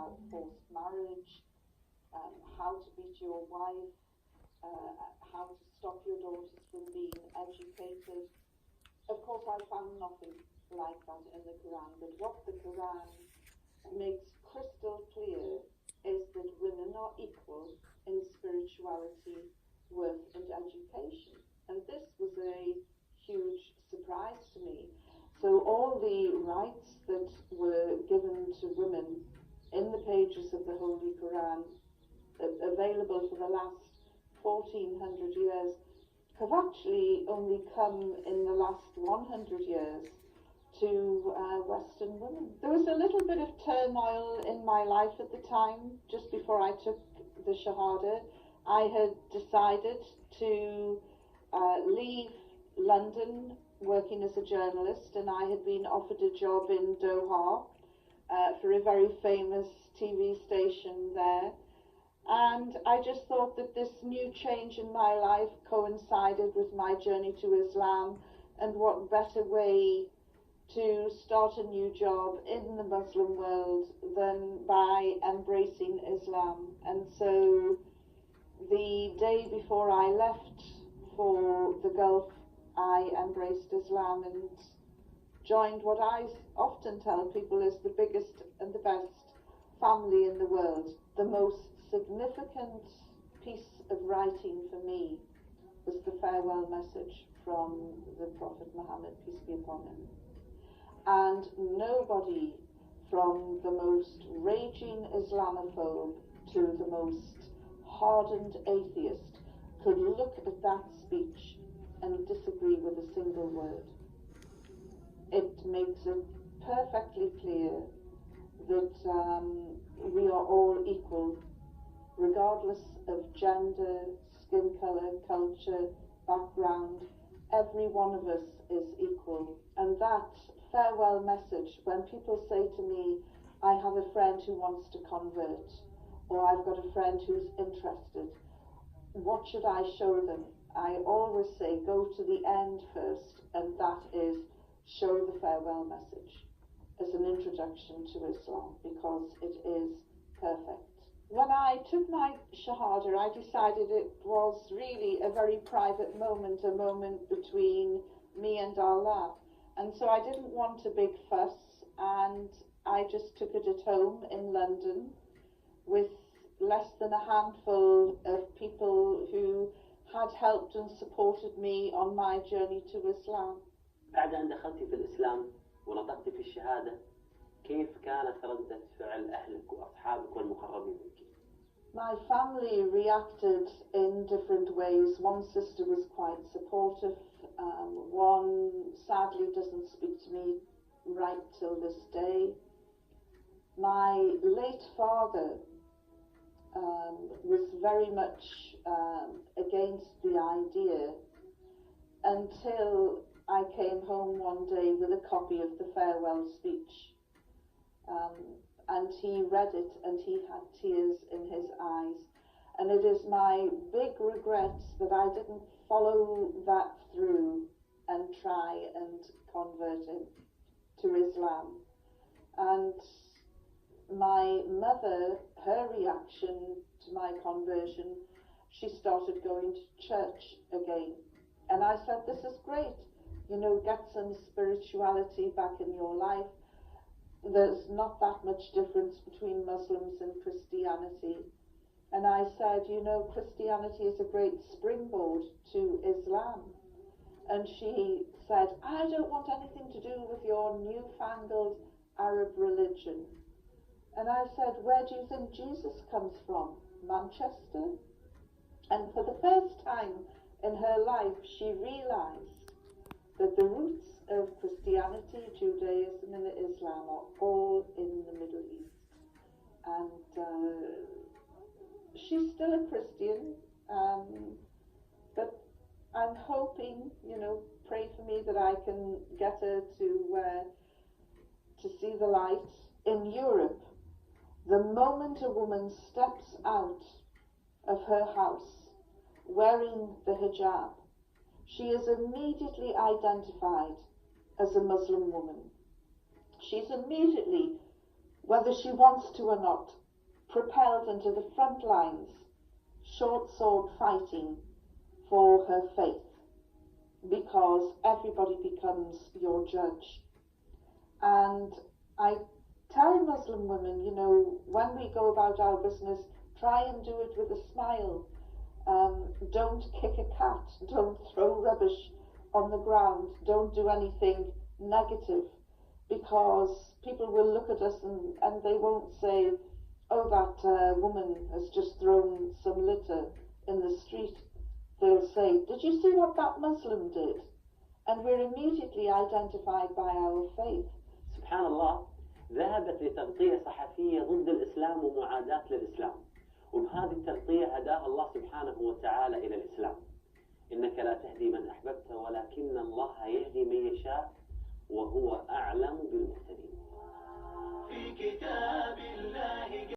about forced marriage, how to beat your wife, how to stop your daughters from being educated. Of course, I found nothing like that in the Quran, but what the Quran makes crystal clear is that women are equal in spirituality, work and education. And this was a huge surprise to me. So all the rights that were given to women in the pages of the Holy Quran, available for the last 1400 years, have actually only come in the last 100 years to Western women. There was a little bit of turmoil in my life at the time, just before I took the Shahada. I had decided to leave London working as a journalist, and I had been offered a job in Doha for a very famous TV station there. And I just thought that this new change in my life coincided with my journey to Islam, and what better way to start a new job in the Muslim world than by embracing Islam. And so the day before I left for the Gulf, I embraced Islam and joined what I often tell people is the biggest and the best family in the world. The most significant piece of writing for me was the farewell message from the Prophet Muhammad, peace be upon him. And nobody, from the most raging Islamophobe to the most hardened atheist, could look at that speech and disagree with a single word. It makes it perfectly clear that we are all equal, regardless of gender, skin colour, culture, background. Every one of us is equal. And that farewell message, when people say to me, I have a friend who wants to convert, or I've got a friend who's interested, what should I show them? I always say, go to the end first, and that is show the farewell message as an introduction to Islam, because it is perfect. When I took my Shahada, I decided it was really a very private moment, a moment between me and Allah. And so I didn't want a big fuss, and I just took it at home in London with less than a handful of people who had helped and supported me on my journey to Islam. بعد أن دخلت في الإسلام ونطقت في الشهادة، كيف كانت ردة فعل أهلك وأصحابك والمقربين منك؟ My family reacted in different ways. One sister was quite supportive. One sadly doesn't speak to me right till this day. My late father was very much against the idea until I came home one day with a copy of the farewell speech. And he read it and he had tears in his eyes. And it is my big regret that I didn't follow that through and try and convert him to Islam. And my mother, her reaction to my conversion, she started going to church again. And I said, this is great, you know, get some spirituality back in your life. There's not that much difference between Muslims and Christianity. And I said, you know, Christianity is a great springboard to Islam. And she said, I don't want anything to do with your newfangled Arab religion. And I said, where do you think Jesus comes from? Manchester? And for the first time in her life, she realized that the roots of Christianity, Judaism and Islam are all in the Middle East. And she's still a Christian, but I'm hoping, you know, pray for me that I can get her to see the light. In Europe, the moment a woman steps out of her house wearing the hijab, she is immediately identified as a Muslim woman. She's immediately whether she wants to or not, propelled into the front lines, short sword fighting for her faith, because everybody becomes your judge. And I tell Muslim women, you know, when we go about our business, try and do it with a smile. Don't kick a cat, don't throw rubbish on the ground, don't do anything negative, because people will look at us and they won't say, oh, that woman has just thrown some litter in the street. They'll say, did you see what that Muslim did? And we're immediately identified by our faith. سبحان الله، ذهبت لتغطية صحفية ضد الإسلام ومعاداة للإسلام، وبهذه التغطية هداها الله سبحانه وتعالى إلى الإسلام. إنك لا تهدي من أحببت ولكن الله يهدي من يشاء وهو أعلم بالمهتدين. في كتاب